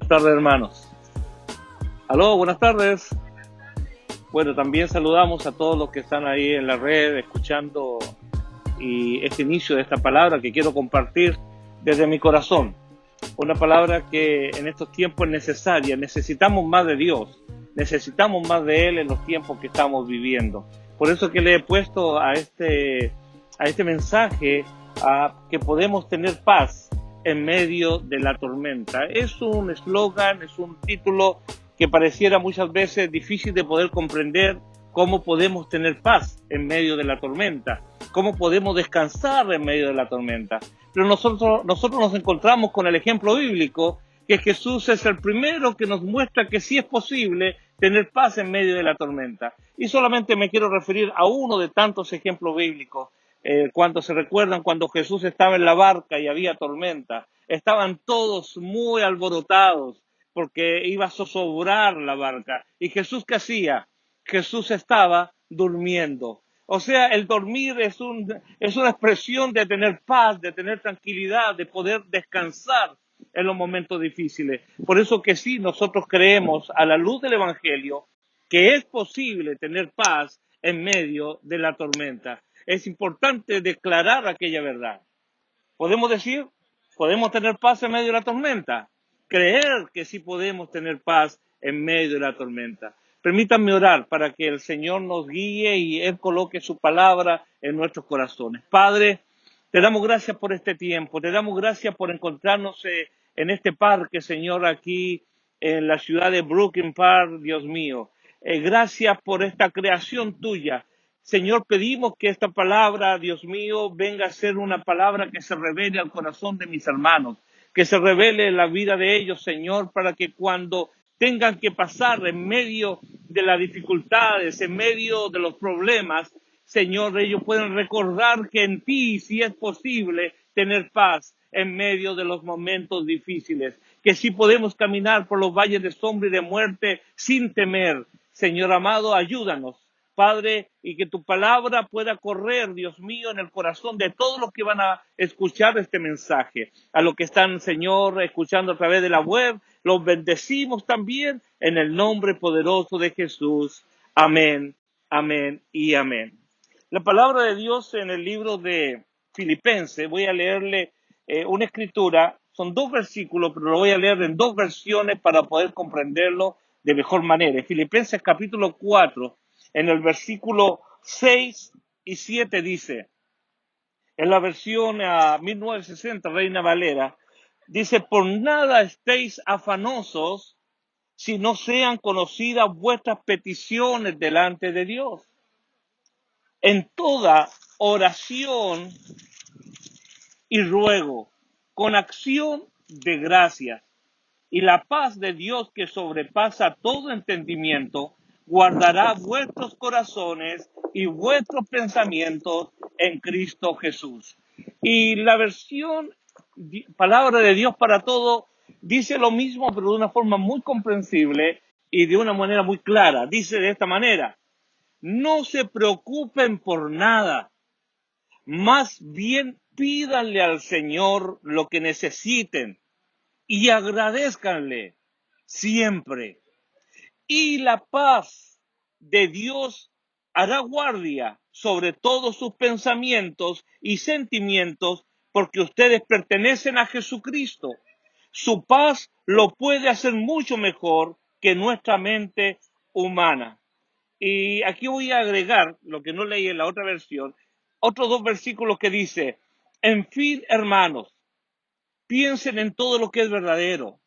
Buenas tardes, hermanos. Aló, buenas tardes. Bueno, también saludamos a todos los que están ahí en la red escuchando y este inicio de esta palabra que quiero compartir desde mi corazón. Una palabra que en estos tiempos es necesaria. Necesitamos más de Dios, necesitamos más de Él en los tiempos que estamos viviendo. Por eso que le he puesto a este mensaje que podemos tener paz en medio de la tormenta. Es un eslogan, es un título que pareciera muchas veces difícil de poder comprender cómo podemos tener paz en medio de la tormenta, cómo podemos descansar en medio de la tormenta. Pero nosotros nos encontramos con el ejemplo bíblico, que Jesús es el primero que nos muestra que sí es posible tener paz en medio de la tormenta. Y solamente me quiero referir a uno de tantos ejemplos bíblicos. Cuando se recuerdan cuando Jesús estaba en la barca y había tormenta, estaban todos muy alborotados porque iba a zozobrar la barca. ¿Y Jesús qué hacía? Jesús estaba durmiendo. O sea, el dormir es una expresión de tener paz, de tener tranquilidad, de poder descansar en los momentos difíciles. Por eso que sí, nosotros creemos a la luz del Evangelio que es posible tener paz en medio de la tormenta. Es importante declarar aquella verdad. Podemos decir, podemos tener paz en medio de la tormenta. Creer que sí podemos tener paz en medio de la tormenta. Permítanme orar para que el Señor nos guíe y Él coloque su palabra en nuestros corazones. Padre, te damos gracias por este tiempo, te damos gracias por encontrarnos en este parque, Señor, aquí en la ciudad de Brooklyn Park, Dios mío. Gracias por esta creación tuya. Señor, pedimos que esta palabra, Dios mío, venga a ser una palabra que se revele al corazón de mis hermanos, que se revele en la vida de ellos, Señor, para que cuando tengan que pasar en medio de las dificultades, en medio de los problemas, Señor, ellos pueden recordar que en ti sí es posible tener paz en medio de los momentos difíciles, que sí podemos caminar por los valles de sombra y de muerte sin temer. Señor amado, ayúdanos, Padre, y que tu palabra pueda correr, Dios mío, en el corazón de todos los que van a escuchar este mensaje. A los que están, Señor, escuchando a través de la web, los bendecimos también en el nombre poderoso de Jesús. Amén, amén y amén. La palabra de Dios en el libro de Filipenses, voy a leerle una escritura, son 2 versículos, pero lo voy a leer en 2 versiones para poder comprenderlo de mejor manera. Filipenses capítulo 4, en el versículo 6 y 7 dice, en la versión 1960, Reina Valera, dice, por nada estéis afanosos si no sean conocidas vuestras peticiones delante de Dios. En toda oración y ruego, con acción de gracias, y la paz de Dios que sobrepasa todo entendimiento, guardará vuestros corazones y vuestros pensamientos en Cristo Jesús. Y la versión Palabra de Dios para todo dice lo mismo, pero de una forma muy comprensible y de una manera muy clara. Dice de esta manera, no se preocupen por nada, más bien pídanle al Señor lo que necesiten y agradézcanle siempre. Y la paz de Dios hará guardia sobre todos sus pensamientos y sentimientos, porque ustedes pertenecen a Jesucristo. Su paz lo puede hacer mucho mejor que nuestra mente humana. Y aquí voy a agregar, lo que no leí en la otra versión, otros 2 versículos que dice, en fin, hermanos, piensen en todo lo que es verdadero,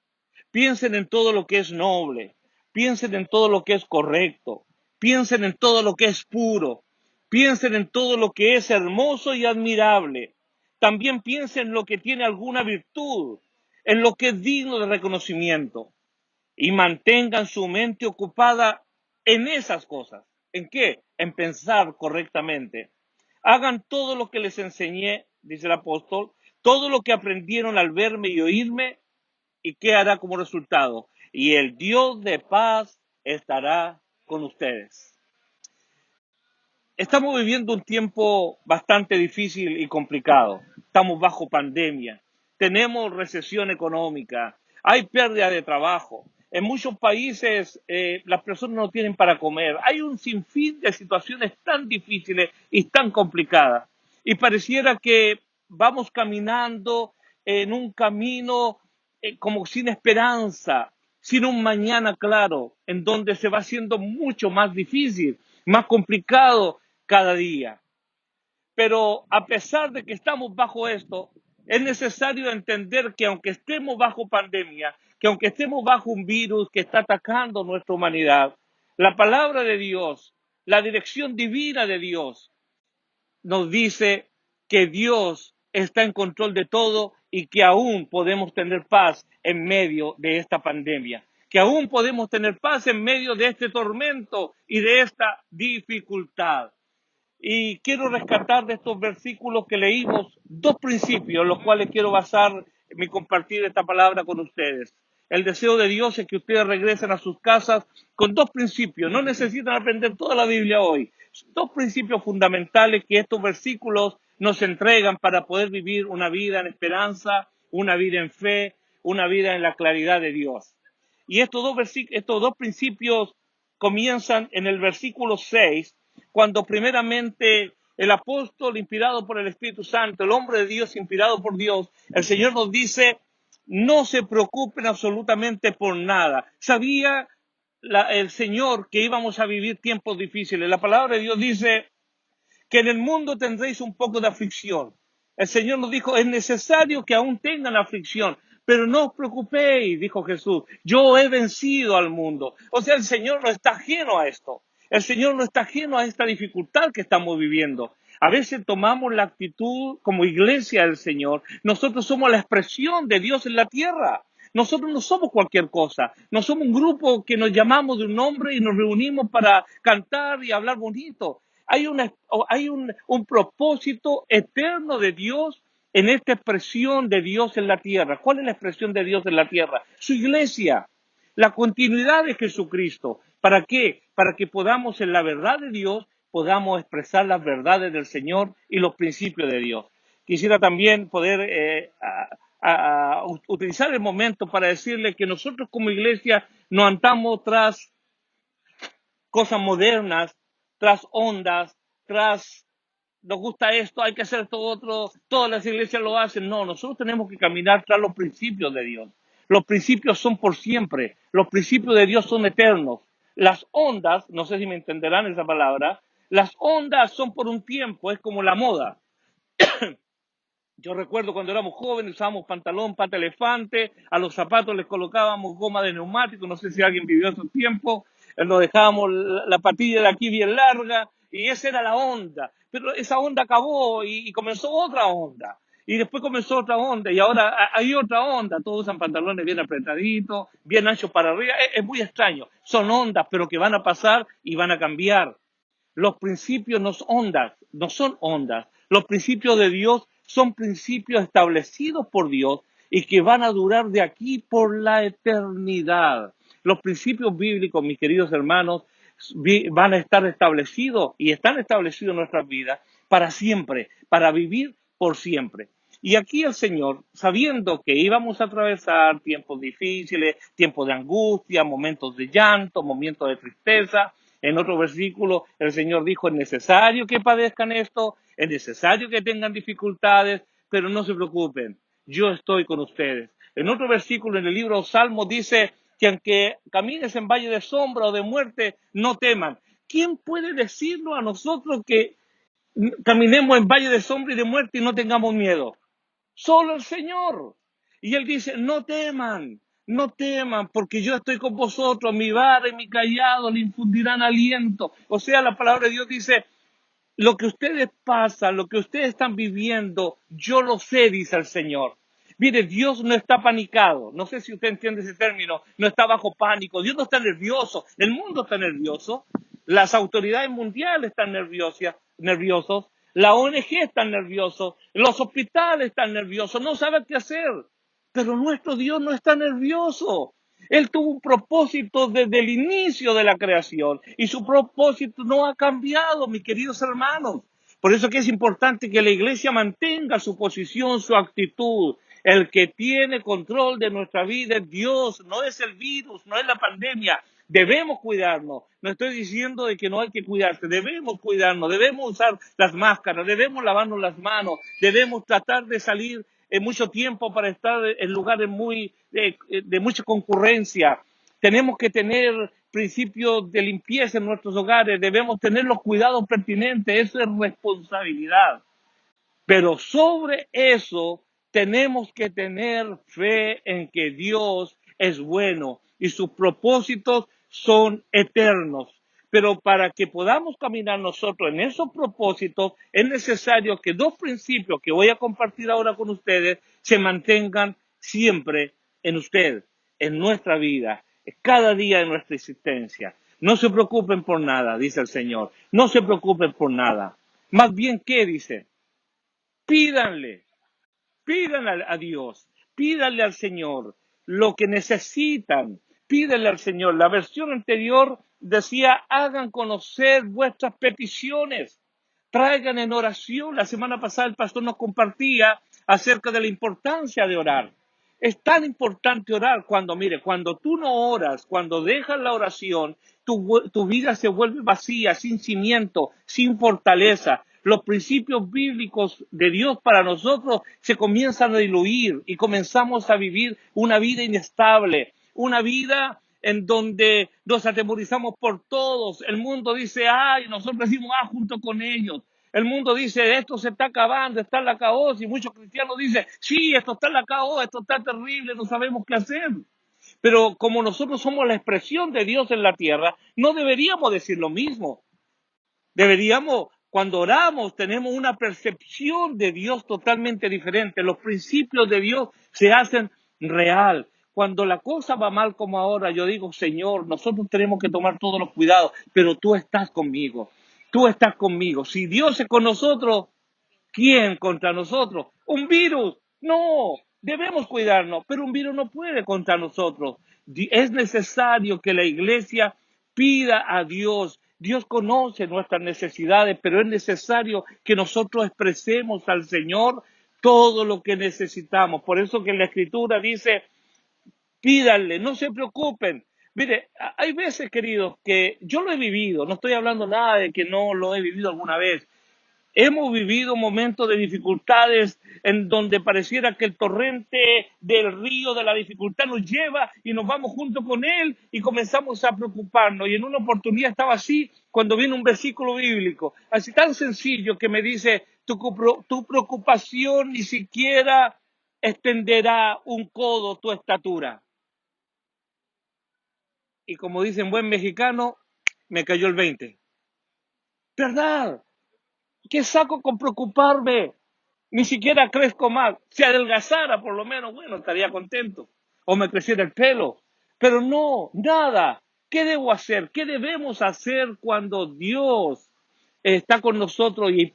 piensen en todo lo que es noble, piensen en todo lo que es correcto, piensen en todo lo que es puro, piensen en todo lo que es hermoso y admirable. También piensen en lo que tiene alguna virtud, en lo que es digno de reconocimiento. Y mantengan su mente ocupada en esas cosas. ¿En qué? En pensar correctamente. Hagan todo lo que les enseñé, dice el apóstol, todo lo que aprendieron al verme y oírme, ¿y qué hará como resultado? Y el Dios de paz estará con ustedes. Estamos viviendo un tiempo bastante difícil y complicado. Estamos bajo pandemia. Tenemos recesión económica. hay pérdida de trabajo. En muchos países las personas no tienen para comer. Hay un sinfín de situaciones tan difíciles y tan complicadas. Y pareciera que vamos caminando en un camino como sin esperanza, sin un mañana claro, en donde se va haciendo mucho más difícil, más complicado cada día. Pero a pesar de que estamos bajo esto, es necesario entender que aunque estemos bajo pandemia, que aunque estemos bajo un virus que está atacando nuestra humanidad, la palabra de Dios, la dirección divina de Dios, nos dice que Dios está en control de todo y que aún podemos tener paz en medio de esta pandemia, que aún podemos tener paz en medio de este tormento y de esta dificultad. Y quiero rescatar de estos versículos que leímos dos principios, los cuales quiero basar mi compartir esta palabra con ustedes. El deseo de Dios es que ustedes regresen a sus casas con dos principios. No necesitan aprender toda la Biblia hoy. Dos principios fundamentales que estos versículos nos entregan para poder vivir una vida en esperanza, una vida en fe, una vida en la claridad de Dios. Y estos dos principios comienzan en el versículo 6, cuando primeramente el apóstol inspirado por el Espíritu Santo, el hombre de Dios inspirado por Dios, el Señor nos dice, no se preocupen absolutamente por nada. Sabía el Señor que íbamos a vivir tiempos difíciles. La palabra de Dios dice que en el mundo tendréis un poco de aflicción. El Señor nos dijo, es necesario que aún tengan aflicción, pero no os preocupéis, dijo Jesús, yo he vencido al mundo. O sea, el Señor no está ajeno a esto. El Señor no está ajeno a esta dificultad que estamos viviendo. A veces tomamos la actitud como iglesia del Señor. Nosotros somos la expresión de Dios en la tierra. Nosotros no somos cualquier cosa. No somos un grupo que nos llamamos de un nombre y nos reunimos para cantar y hablar bonito. Hay un propósito eterno de Dios en esta expresión de Dios en la tierra. ¿Cuál es la expresión de Dios en la tierra? Su iglesia, la continuidad de Jesucristo. ¿Para qué? Para que podamos en la verdad de Dios, podamos expresar las verdades del Señor y los principios de Dios. Quisiera también poder utilizar el momento para decirle que nosotros como iglesia no andamos tras cosas modernas, tras ondas, tras nos gusta esto, hay que hacer esto otro, todas las iglesias lo hacen. No, nosotros tenemos que caminar tras los principios de Dios. Los principios son por siempre, los principios de Dios son eternos. Las ondas, no sé si me entenderán esa palabra, las ondas son por un tiempo, es como la moda. Yo recuerdo cuando éramos jóvenes usábamos pantalón, pata elefante, a los zapatos les colocábamos goma de neumático, no sé si alguien vivió esos tiempos, nos dejábamos la patilla de aquí bien larga y esa era la onda. Pero esa onda acabó y comenzó otra onda. Y después comenzó otra onda y ahora hay otra onda. Todos usan pantalones bien apretaditos, bien anchos para arriba. Es muy extraño. Son ondas, pero que van a pasar y van a cambiar. Los principios no son ondas. Los principios de Dios son principios establecidos por Dios y que van a durar de aquí por la eternidad. Los principios bíblicos, mis queridos hermanos, van a estar establecidos y están establecidos en nuestras vidas para siempre, para vivir por siempre. Y aquí el Señor, sabiendo que íbamos a atravesar tiempos difíciles, tiempos de angustia, momentos de llanto, momentos de tristeza, en otro versículo el Señor dijo, es necesario que padezcan esto, es necesario que tengan dificultades, pero no se preocupen, yo estoy con ustedes. En otro versículo en el libro Salmos dice que aunque camines en valle de sombra o de muerte, no teman. ¿Quién puede decirnos a nosotros que caminemos en valle de sombra y de muerte y no tengamos miedo? Solo el Señor. Y Él dice, no teman, porque yo estoy con vosotros, mi vara y mi cayado le infundirán aliento. O sea, la palabra de Dios dice, lo que ustedes pasan, lo que ustedes están viviendo, yo lo sé, dice el Señor. Mire, Dios no está panicado. No sé si usted entiende ese término. No está bajo pánico. Dios no está nervioso. El mundo está nervioso. Las autoridades mundiales están nerviosos. La ONG está nervioso. Los hospitales están nerviosos. No saben qué hacer. Pero nuestro Dios no está nervioso. Él tuvo un propósito desde el inicio de la creación y su propósito no ha cambiado, mis queridos hermanos. Por eso que es importante que la iglesia mantenga su posición, su actitud. El que tiene control de nuestra vida es Dios, no es el virus, no es la pandemia. Debemos cuidarnos. No estoy diciendo de que no hay que cuidarse. Debemos cuidarnos, debemos usar las máscaras, debemos lavarnos las manos, debemos tratar de salir en mucho tiempo para estar en lugares de mucha concurrencia. Tenemos que tener principios de limpieza en nuestros hogares, debemos tener los cuidados pertinentes, eso es responsabilidad. Pero sobre eso tenemos que tener fe en que Dios es bueno y sus propósitos son eternos. Pero para que podamos caminar nosotros en esos propósitos, es necesario que dos principios que voy a compartir ahora con ustedes se mantengan siempre en usted, en nuestra vida, cada día de nuestra existencia. No se preocupen por nada, dice el Señor. No se preocupen por nada. Más bien, ¿qué dice? Pídanle, pídanle a Dios, pídanle al Señor lo que necesitan, pídanle al Señor. La versión anterior decía, hagan conocer vuestras peticiones, traigan en oración. La semana pasada el pastor nos compartía acerca de la importancia de orar. Es tan importante orar cuando tú no oras, cuando dejas la oración, tu vida se vuelve vacía, sin cimiento, sin fortaleza. Los principios bíblicos de Dios para nosotros se comienzan a diluir y comenzamos a vivir una vida inestable, una vida en donde nos atemorizamos por todos. El mundo dice, ay, nosotros decimos, junto con ellos. El mundo dice, esto se está acabando, está en la caos, y muchos cristianos dicen, sí, esto está en la caos, esto está terrible, no sabemos qué hacer. Pero como nosotros somos la expresión de Dios en la tierra, no deberíamos decir lo mismo. Deberíamos, cuando oramos, tenemos una percepción de Dios totalmente diferente. Los principios de Dios se hacen real. Cuando la cosa va mal como ahora, yo digo, Señor, nosotros tenemos que tomar todos los cuidados, pero tú estás conmigo. Tú estás conmigo. Si Dios es con nosotros, ¿quién contra nosotros? ¿Un virus? No, debemos cuidarnos, pero un virus no puede contra nosotros. Es necesario que la iglesia pida a Dios. Dios conoce nuestras necesidades, pero es necesario que nosotros expresemos al Señor todo lo que necesitamos. Por eso que la Escritura dice, pídanle, no se preocupen. Mire, hay veces, queridos, que yo lo he vivido, no estoy hablando nada de que no lo he vivido alguna vez. Hemos vivido momentos de dificultades en donde pareciera que el torrente del río de la dificultad nos lleva y nos vamos junto con él y comenzamos a preocuparnos. Y en una oportunidad estaba así cuando viene un versículo bíblico, así tan sencillo que me dice, tu preocupación ni siquiera extenderá un codo tu estatura. Y como dice en buen mexicano, me cayó el 20. ¿Verdad? ¿Qué saco con preocuparme? Ni siquiera crezco más. Si adelgazara, por lo menos, bueno, estaría contento. O me creciera el pelo. Pero no, nada. ¿Qué debo hacer? ¿Qué debemos hacer cuando Dios está con nosotros y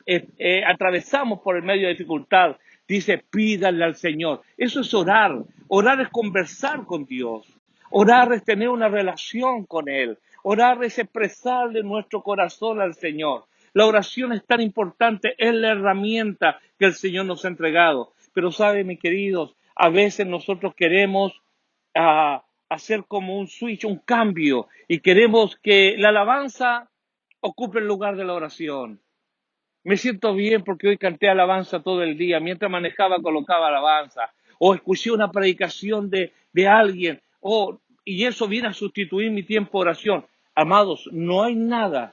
atravesamos por el medio de dificultad? Dice, pídanle al Señor. Eso es orar. Orar es conversar con Dios. Orar es tener una relación con Él. Orar es expresarle nuestro corazón al Señor. La oración es tan importante, es la herramienta que el Señor nos ha entregado. Pero sabe, mis queridos, a veces nosotros queremos hacer como un switch, un cambio, y queremos que la alabanza ocupe el lugar de la oración. Me siento bien porque hoy canté alabanza todo el día. Mientras manejaba, colocaba alabanza. O escuché una predicación de alguien. Y eso viene a sustituir mi tiempo de oración. Amados, no hay nada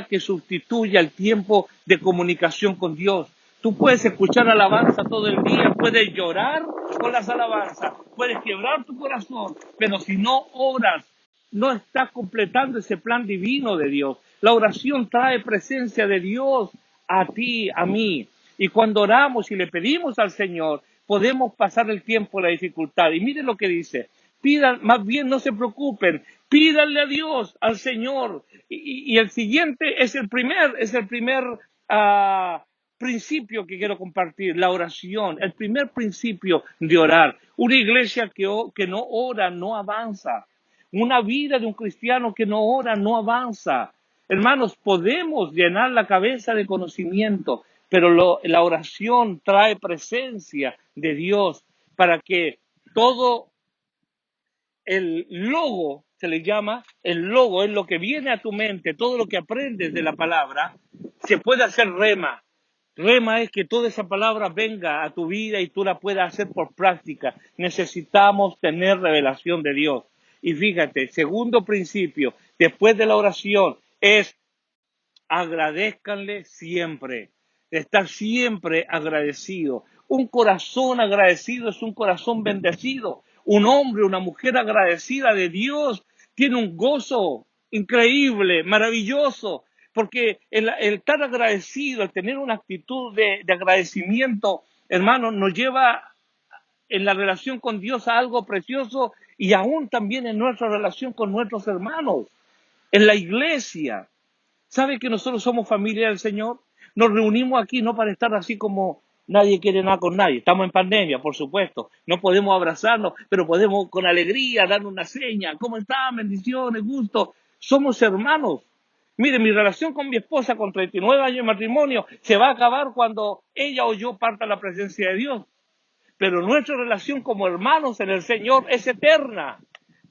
que sustituya el tiempo de comunicación con Dios. Tú puedes escuchar alabanza todo el día, puedes llorar con las alabanzas, puedes quebrar tu corazón, pero si no oras, no estás completando ese plan divino de Dios. La oración trae presencia de Dios a ti, a mí. Y cuando oramos y le pedimos al Señor, podemos pasar el tiempo de la dificultad. Y miren lo que dice. Pidan, más bien no se preocupen, pídanle a Dios, al Señor. Y el siguiente es el primer principio que quiero compartir, la oración, el primer principio de orar. Una iglesia que no ora no avanza. Una vida de un cristiano que no ora no avanza. Hermanos, podemos llenar la cabeza de conocimiento, pero la oración trae presencia de Dios para que todo el logo, se le llama, el logo es lo que viene a tu mente, todo lo que aprendes de la palabra, se puede hacer rema. Rema es que toda esa palabra venga a tu vida y tú la puedas hacer por práctica. Necesitamos tener revelación de Dios. Y fíjate, segundo principio, después de la oración, es agradézcanle siempre, estar siempre agradecido. Un corazón agradecido es un corazón bendecido. Un hombre, una mujer agradecida de Dios tiene un gozo increíble, maravilloso, porque el estar agradecido, el tener una actitud de agradecimiento, hermano, nos lleva en la relación con Dios a algo precioso y aún también en nuestra relación con nuestros hermanos, en la iglesia. ¿Sabe que nosotros somos familia del Señor? Nos reunimos aquí no para estar así como nadie quiere nada con nadie. Estamos en pandemia, por supuesto. No podemos abrazarnos, pero podemos con alegría dar una seña. ¿Cómo están? Bendiciones, gusto. Somos hermanos. Mire, mi relación con mi esposa con 39 años de matrimonio se va a acabar cuando ella o yo parta a la presencia de Dios. Pero nuestra relación como hermanos en el Señor es eterna.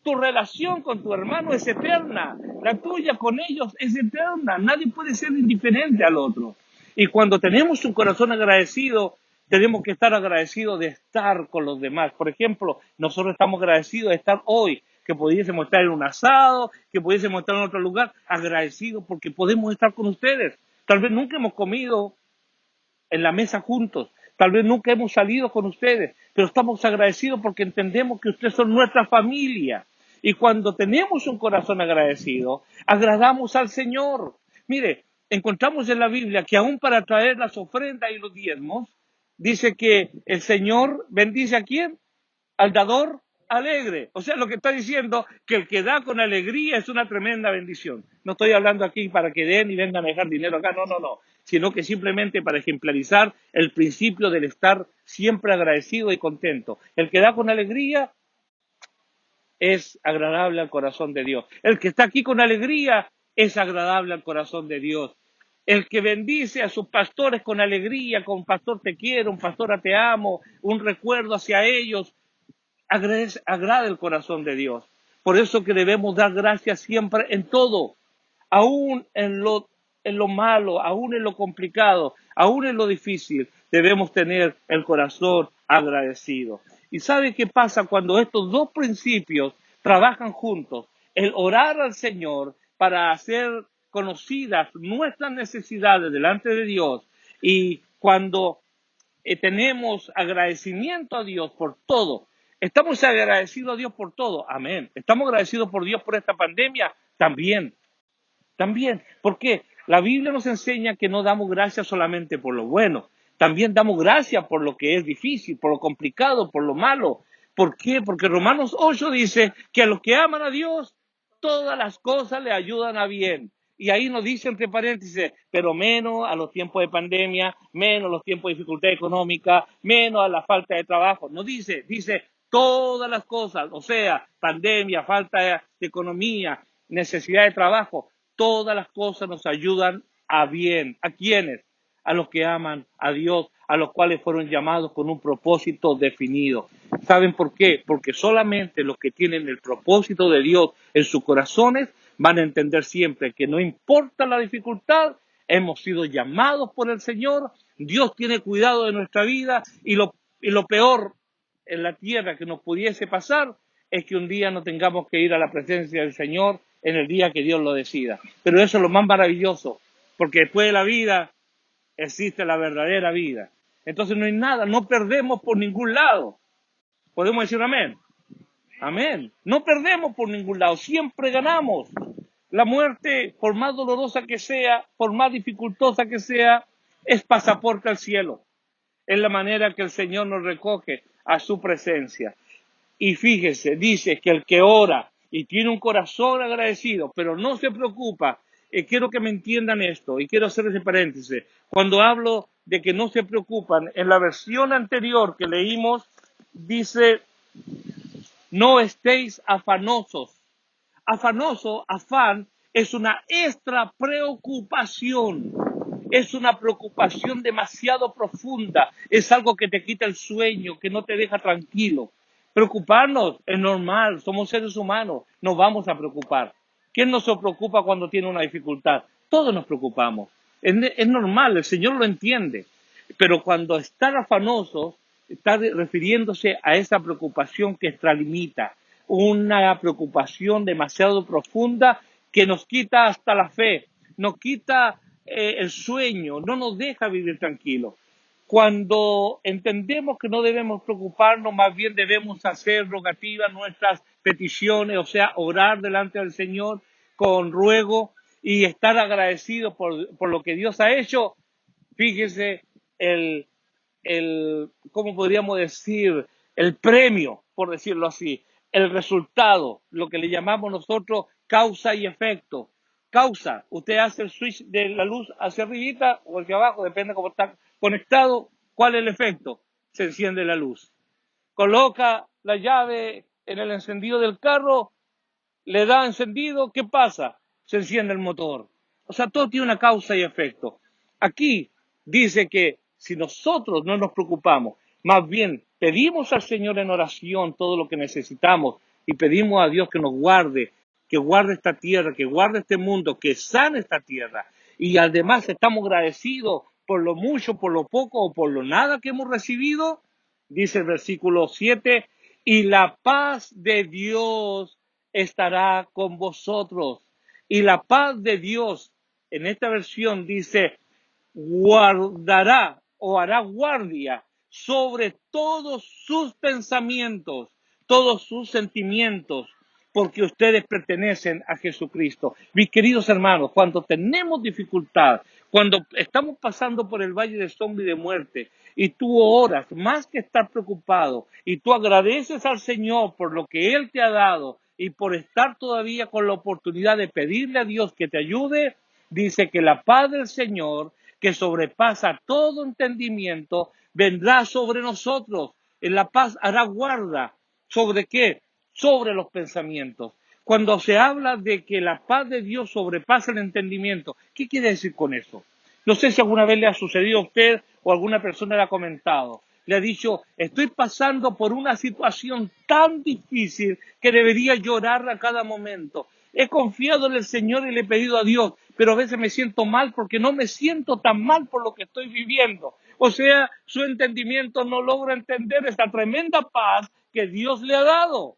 Tu relación con tu hermano es eterna. La tuya con ellos es eterna. Nadie puede ser indiferente al otro. Y cuando tenemos un corazón agradecido, tenemos que estar agradecidos de estar con los demás. Por ejemplo, nosotros estamos agradecidos de estar hoy, que pudiésemos estar en un asado, que pudiésemos estar en otro lugar, agradecidos porque podemos estar con ustedes. Tal vez nunca hemos comido en la mesa juntos. Tal vez nunca hemos salido con ustedes, pero estamos agradecidos porque entendemos que ustedes son nuestra familia. Y cuando tenemos un corazón agradecido, agradamos al Señor. Mire, encontramos en la Biblia que aún para traer las ofrendas y los diezmos, dice que el Señor bendice a quién? Al dador alegre. O sea, lo que está diciendo que el que da con alegría es una tremenda bendición. No estoy hablando aquí para que den y vengan a dejar dinero acá, no, no, no, sino que simplemente para ejemplarizar el principio del estar siempre agradecido y contento. El que da con alegría es agradable al corazón de Dios. El que está aquí con alegría es agradable al corazón de Dios. El que bendice a sus pastores con alegría, con pastor te quiero, un pastor te amo, un recuerdo hacia ellos, agrada el corazón de Dios. Por eso que debemos dar gracias siempre en todo, aún en lo malo, aún en lo complicado, aún en lo difícil, debemos tener el corazón agradecido. ¿Y sabe qué pasa cuando estos dos principios trabajan juntos? El orar al Señor para hacer conocidas nuestras necesidades delante de Dios y cuando tenemos agradecimiento a Dios por todo. Estamos agradecidos a Dios por todo. Amén. Estamos agradecidos por Dios por esta pandemia. También. También. ¿Por qué? La Biblia nos enseña que no damos gracias solamente por lo bueno. También damos gracias por lo que es difícil, por lo complicado, por lo malo. ¿Por qué? Porque Romanos 8 dice que a los que aman a Dios, todas las cosas le ayudan a bien. Y ahí nos dice entre paréntesis, pero menos a los tiempos de pandemia, menos a los tiempos de dificultad económica, menos a la falta de trabajo. No dice, dice todas las cosas, o sea, pandemia, falta de economía, necesidad de trabajo, todas las cosas nos ayudan a bien. ¿A quiénes? A los que aman a Dios, a los cuales fueron llamados con un propósito definido. ¿Saben por qué? Porque solamente los que tienen el propósito de Dios en sus corazones van a entender siempre que no importa la dificultad, hemos sido llamados por el Señor, Dios tiene cuidado de nuestra vida y lo peor en la tierra que nos pudiese pasar es que un día no tengamos que ir a la presencia del Señor en el día que Dios lo decida. Pero eso es lo más maravilloso, porque después de la vida existe la verdadera vida. Entonces no hay nada, no perdemos por ningún lado. ¿Podemos decir amén? Amén. No perdemos por ningún lado, siempre ganamos. La muerte, por más dolorosa que sea, por más dificultosa que sea, es pasaporte al cielo. Es la manera que el Señor nos recoge a su presencia. Y fíjese, dice que el que ora y tiene un corazón agradecido, pero no se preocupa, quiero que me entiendan esto y quiero hacer ese paréntesis. Cuando hablo de que no se preocupan, en la versión anterior que leímos, dice, no estéis afanosos. Afanoso, afán, es una extra preocupación. es una preocupación demasiado profunda, es algo que te quita el sueño, que no te deja tranquilo. Preocuparnos es normal, somos seres humanos, nos vamos a preocupar. ¿Quién no se preocupa cuando tiene una dificultad? Todos nos preocupamos. Es normal, el Señor lo entiende. Pero cuando están afanosos, está refiriéndose a esa preocupación que extralimita, una preocupación demasiado profunda que nos quita hasta la fe, nos quita el sueño, no nos deja vivir tranquilo. Cuando entendemos que no debemos preocuparnos, más bien debemos hacer rogativas nuestras peticiones, o sea, orar delante del Señor con ruego y estar agradecidos por lo que Dios ha hecho. Fíjese el, ¿cómo podríamos decir? El premio, por decirlo así, el resultado, lo que le llamamos nosotros causa y efecto. Causa, usted hace el switch de la luz hacia arribita o hacia abajo, depende de cómo está conectado. ¿Cuál es el efecto? Se enciende la luz. Coloca la llave en el encendido del carro, le da encendido, ¿qué pasa? Se enciende el motor. O sea, todo tiene una causa y efecto. Aquí dice que si nosotros no nos preocupamos, más bien pedimos al Señor en oración todo lo que necesitamos y pedimos a Dios que guarde esta tierra, que guarde este mundo, que sane esta tierra. Y además estamos agradecidos por lo mucho, por lo poco o por lo nada que hemos recibido, dice el versículo 7, y la paz de Dios estará con vosotros. Y la paz de Dios, en esta versión dice, guardará o hará guardia sobre todos sus pensamientos, todos sus sentimientos, porque ustedes pertenecen a Jesucristo. Mis queridos hermanos, cuando tenemos dificultad, cuando estamos pasando por el valle de sombra y de muerte, y tú oras más que estar preocupado, y tú agradeces al Señor por lo que Él te ha dado, y por estar todavía con la oportunidad de pedirle a Dios que te ayude, dice que la paz del Señor, que sobrepasa todo entendimiento, vendrá sobre nosotros. En la paz hará guarda. ¿Sobre qué? Sobre los pensamientos. Cuando se habla de que la paz de Dios sobrepasa el entendimiento, ¿qué quiere decir con eso? No sé si alguna vez le ha sucedido a usted o alguna persona le ha comentado. Le ha dicho, estoy pasando por una situación tan difícil que debería llorar a cada momento. He confiado en el Señor y le he pedido a Dios, pero a veces me siento mal porque no me siento tan mal por lo que estoy viviendo. O sea, su entendimiento no logra entender esta tremenda paz que Dios le ha dado.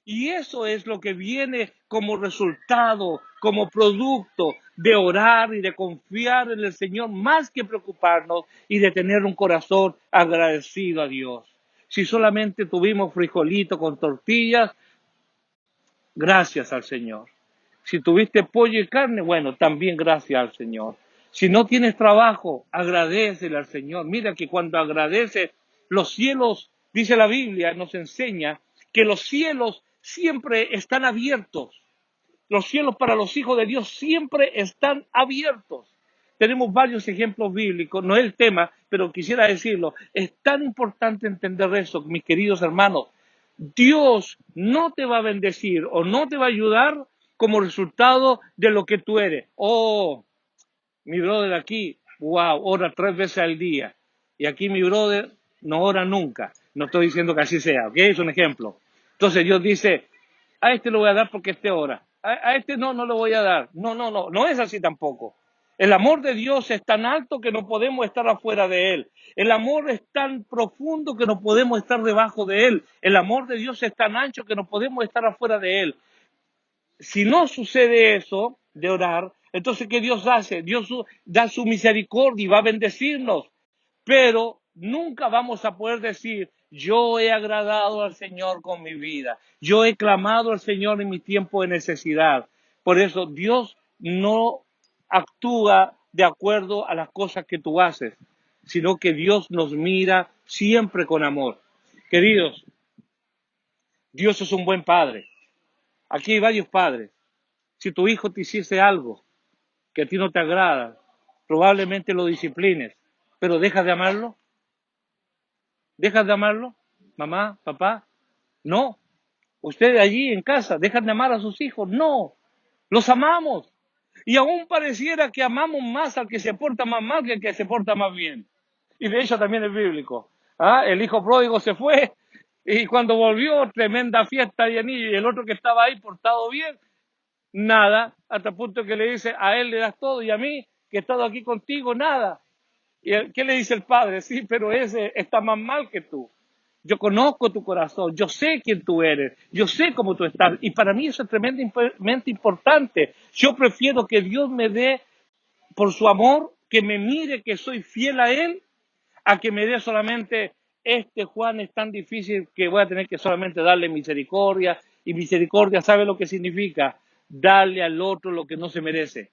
Y eso es lo que viene como resultado, como producto de orar y de confiar en el Señor más que preocuparnos y de tener un corazón agradecido a Dios. Si solamente tuvimos frijolito con tortillas, gracias al Señor. Si tuviste pollo y carne, bueno, también gracias al Señor. Si no tienes trabajo, agradécele al Señor. Mira que cuando agradeces, los cielos, dice la Biblia, nos enseña que los cielos siempre están abiertos. Los cielos para los hijos de Dios siempre están abiertos. Tenemos varios ejemplos bíblicos, no es el tema, pero quisiera decirlo. Es tan importante entender eso, mis queridos hermanos. Dios no te va a bendecir o no te va a ayudar como resultado de lo que tú eres. Oh, mi brother aquí, wow, ora 3 veces al día. Y aquí mi brother no ora nunca. No estoy diciendo que así sea, ¿ok? Es un ejemplo. Entonces Dios dice, a este lo voy a dar porque este ora. A este no le voy a dar. No es así tampoco. El amor de Dios es tan alto que no podemos estar afuera de Él. El amor es tan profundo que no podemos estar debajo de Él. El amor de Dios es tan ancho que no podemos estar afuera de Él. Si no sucede eso de orar, entonces ¿qué Dios hace? Dios da su misericordia y va a bendecirnos. Pero nunca vamos a poder decir, yo he agradado al Señor con mi vida. Yo he clamado al Señor en mi tiempo de necesidad. Por eso Dios no actúa de acuerdo a las cosas que tú haces, sino que Dios nos mira siempre con amor. Queridos, Dios es un buen padre. Aquí hay varios padres. Si tu hijo te hiciese algo que a ti no te agrada, probablemente lo disciplines, pero ¿dejas de amarlo? ¿Dejas de amarlo? Mamá, papá, no. Ustedes allí en casa, ¿dejan de amar a sus hijos? No. Los amamos. Y aún pareciera que amamos más al que se porta más mal que al que se porta más bien. Y de hecho también es bíblico. ¿Ah? El hijo pródigo se fue y cuando volvió, tremenda fiesta y anillo. Y el otro que estaba ahí portado bien, nada, hasta el punto que le dice, a él le das todo y a mí, que he estado aquí contigo, nada. ¿Qué le dice el padre? Sí, pero ese está más mal que tú. Yo conozco tu corazón, yo sé quién tú eres, yo sé cómo tú estás. Y para mí eso es tremendamente importante. Yo prefiero que Dios me dé por su amor, que me mire que soy fiel a Él, a que me dé solamente, este Juan es tan difícil que voy a tener que solamente darle misericordia. Y misericordia, ¿sabe lo que significa? Darle al otro lo que no se merece.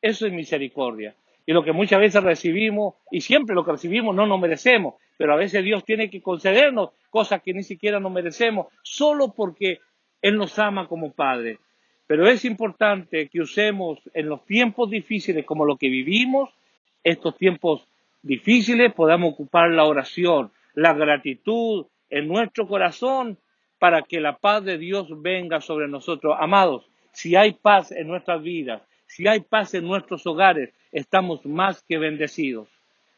Eso es misericordia. Y lo que muchas veces recibimos, y siempre lo que recibimos no nos merecemos, pero a veces Dios tiene que concedernos cosas que ni siquiera nos merecemos, solo porque Él nos ama como Padre. Pero es importante que usemos en los tiempos difíciles como lo que vivimos, estos tiempos difíciles, podamos ocupar la oración, la gratitud en nuestro corazón para que la paz de Dios venga sobre nosotros. Amados, si hay paz en nuestras vidas, si hay paz en nuestros hogares, estamos más que bendecidos,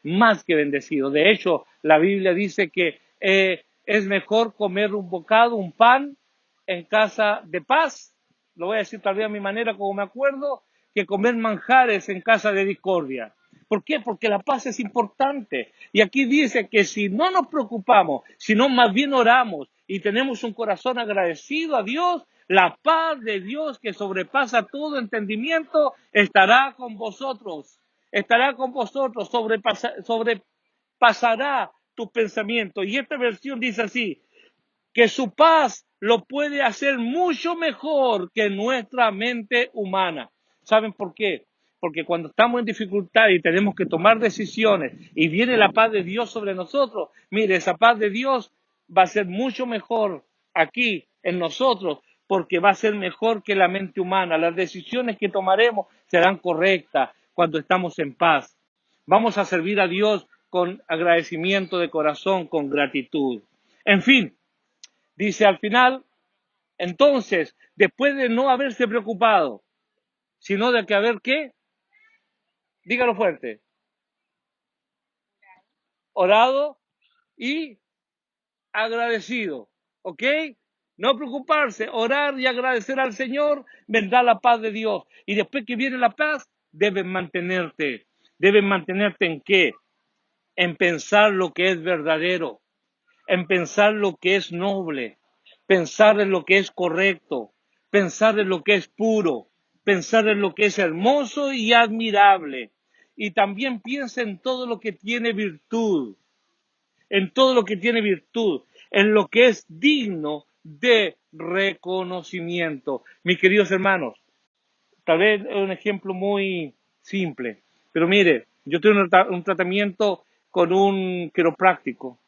más que bendecidos. De hecho, la Biblia dice que es mejor comer un bocado, un pan, en casa de paz, lo voy a decir tal vez a mi manera como me acuerdo, que comer manjares en casa de discordia. ¿Por qué? Porque la paz es importante. Y aquí dice que si no nos preocupamos, sino más bien oramos y tenemos un corazón agradecido a Dios, la paz de Dios que sobrepasa todo entendimiento estará con vosotros. Estará con vosotros, sobrepasará tu pensamiento. Y esta versión dice así, que su paz lo puede hacer mucho mejor que nuestra mente humana. ¿Saben por qué? Porque cuando estamos en dificultad y tenemos que tomar decisiones y viene la paz de Dios sobre nosotros, mire, esa paz de Dios va a ser mucho mejor aquí en nosotros porque va a ser mejor que la mente humana. Las decisiones que tomaremos serán correctas cuando estamos en paz. Vamos a servir a Dios con agradecimiento de corazón, con gratitud. En fin, dice al final, entonces, después de no haberse preocupado, sino de que haber qué, dígalo fuerte, orado y agradecido, ¿ok? No preocuparse, orar y agradecer al Señor, vendrá la paz de Dios. Y después que viene la paz, deben mantenerte. ¿Deben mantenerte en qué? En pensar lo que es verdadero, en pensar lo que es noble, pensar en lo que es correcto, pensar en lo que es puro, pensar en lo que es hermoso y admirable. Y también piensa en todo lo que tiene virtud, en todo lo que tiene virtud, en lo que es digno de reconocimiento. Mis queridos hermanos, tal vez es un ejemplo muy simple, pero mire, yo tengo un tratamiento con un quiropráctico,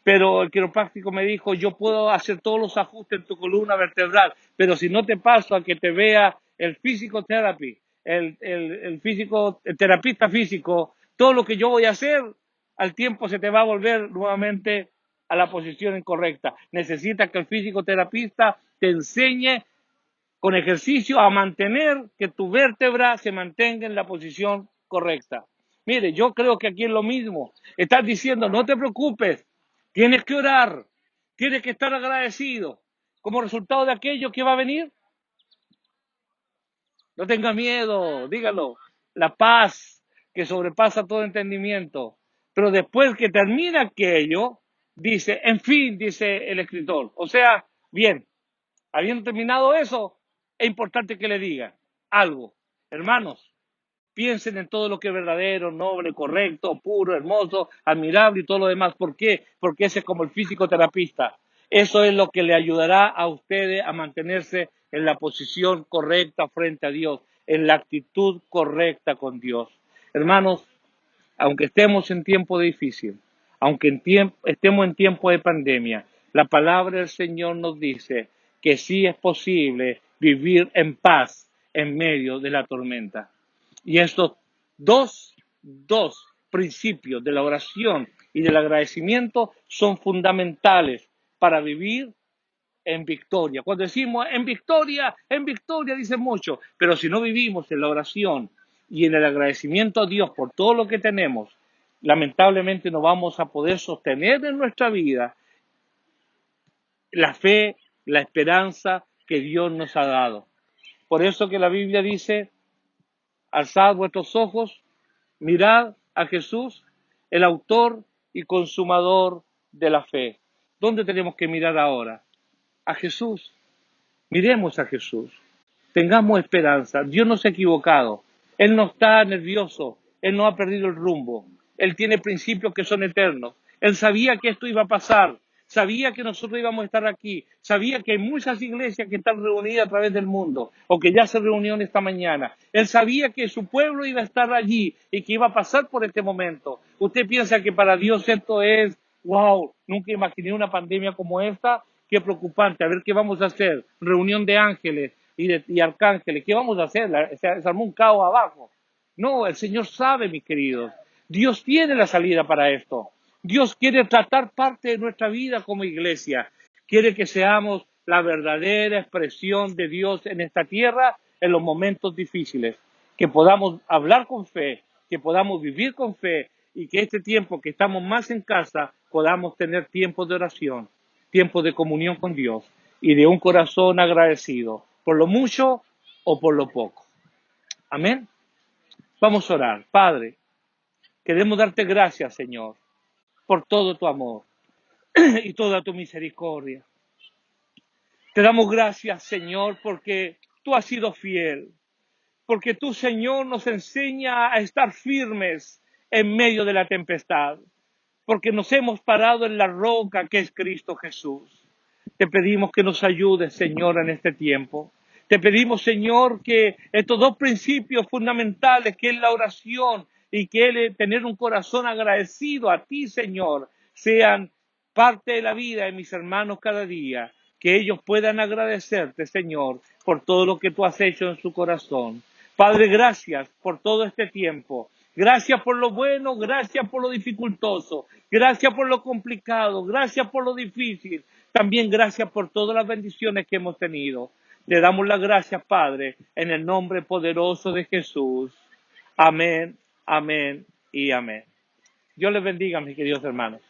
pero el quiropráctico me dijo, yo puedo hacer todos los ajustes en tu columna vertebral, pero si no te paso a que te vea el physical therapy, el terapista físico, todo lo que yo voy a hacer, al tiempo se te va a volver nuevamente a la posición incorrecta. Necesitas que el fisioterapista te enseñe con ejercicio a mantener que tu vértebra se mantenga en la posición correcta. Mire, yo creo que aquí es lo mismo. Estás diciendo, no te preocupes, tienes que orar, tienes que estar agradecido. Como resultado de aquello que va a venir, no tenga miedo, dígalo. La paz que sobrepasa todo entendimiento. Pero después que termina aquello, dice, en fin, dice el escritor. O sea, bien, habiendo terminado eso, es importante que le diga algo. Hermanos, piensen en todo lo que es verdadero, noble, correcto, puro, hermoso, admirable y todo lo demás. ¿Por qué? Porque ese es como el fisioterapista. Eso es lo que le ayudará a ustedes a mantenerse en la posición correcta frente a Dios, en la actitud correcta con Dios. Hermanos, aunque estemos en tiempo difícil, aunque estemos en tiempo de pandemia, la palabra del Señor nos dice que sí es posible vivir en paz en medio de la tormenta. Y estos dos principios de la oración y del agradecimiento son fundamentales para vivir en victoria. Cuando decimos en victoria dicen mucho, pero si no vivimos en la oración y en el agradecimiento a Dios por todo lo que tenemos, lamentablemente no vamos a poder sostener en nuestra vida la fe, la esperanza que Dios nos ha dado. Por eso que la Biblia dice, alzad vuestros ojos, mirad a Jesús, el autor y consumador de la fe. ¿Dónde tenemos que mirar ahora? A Jesús. Miremos a Jesús. Tengamos esperanza. Dios no se ha equivocado. Él no está nervioso. Él no ha perdido el rumbo. Él tiene principios que son eternos. Él sabía que esto iba a pasar. Sabía que nosotros íbamos a estar aquí. Sabía que hay muchas iglesias que están reunidas a través del mundo o que ya se reunieron esta mañana. Él sabía que su pueblo iba a estar allí y que iba a pasar por este momento. ¿Usted piensa que para Dios esto es, wow, nunca imaginé una pandemia como esta? Qué preocupante. A ver qué vamos a hacer. Reunión de ángeles y arcángeles. ¿Qué vamos a hacer? Se armó un caos abajo. No, el Señor sabe, mis queridos. Dios tiene la salida para esto. Dios quiere tratar parte de nuestra vida como iglesia. Quiere que seamos la verdadera expresión de Dios en esta tierra en los momentos difíciles. Que podamos hablar con fe, que podamos vivir con fe y que este tiempo que estamos más en casa podamos tener tiempo de oración, tiempo de comunión con Dios y de un corazón agradecido por lo mucho o por lo poco. Amén. Vamos a orar. Padre, queremos darte gracias, Señor, por todo tu amor y toda tu misericordia. Te damos gracias, Señor, porque tú has sido fiel, porque tú, Señor, nos enseña a estar firmes en medio de la tempestad, porque nos hemos parado en la roca que es Cristo Jesús. Te pedimos que nos ayudes, Señor, en este tiempo. Te pedimos, Señor, que estos dos principios fundamentales, que es la oración y que es tener un corazón agradecido a ti, Señor, sean parte de la vida de mis hermanos cada día. Que ellos puedan agradecerte, Señor, por todo lo que tú has hecho en su corazón. Padre, gracias por todo este tiempo. Gracias por lo bueno, gracias por lo dificultoso, gracias por lo complicado, gracias por lo difícil. También gracias por todas las bendiciones que hemos tenido. Te damos las gracias, Padre, en el nombre poderoso de Jesús. Amén, amén y amén. Dios les bendiga, mis queridos hermanos.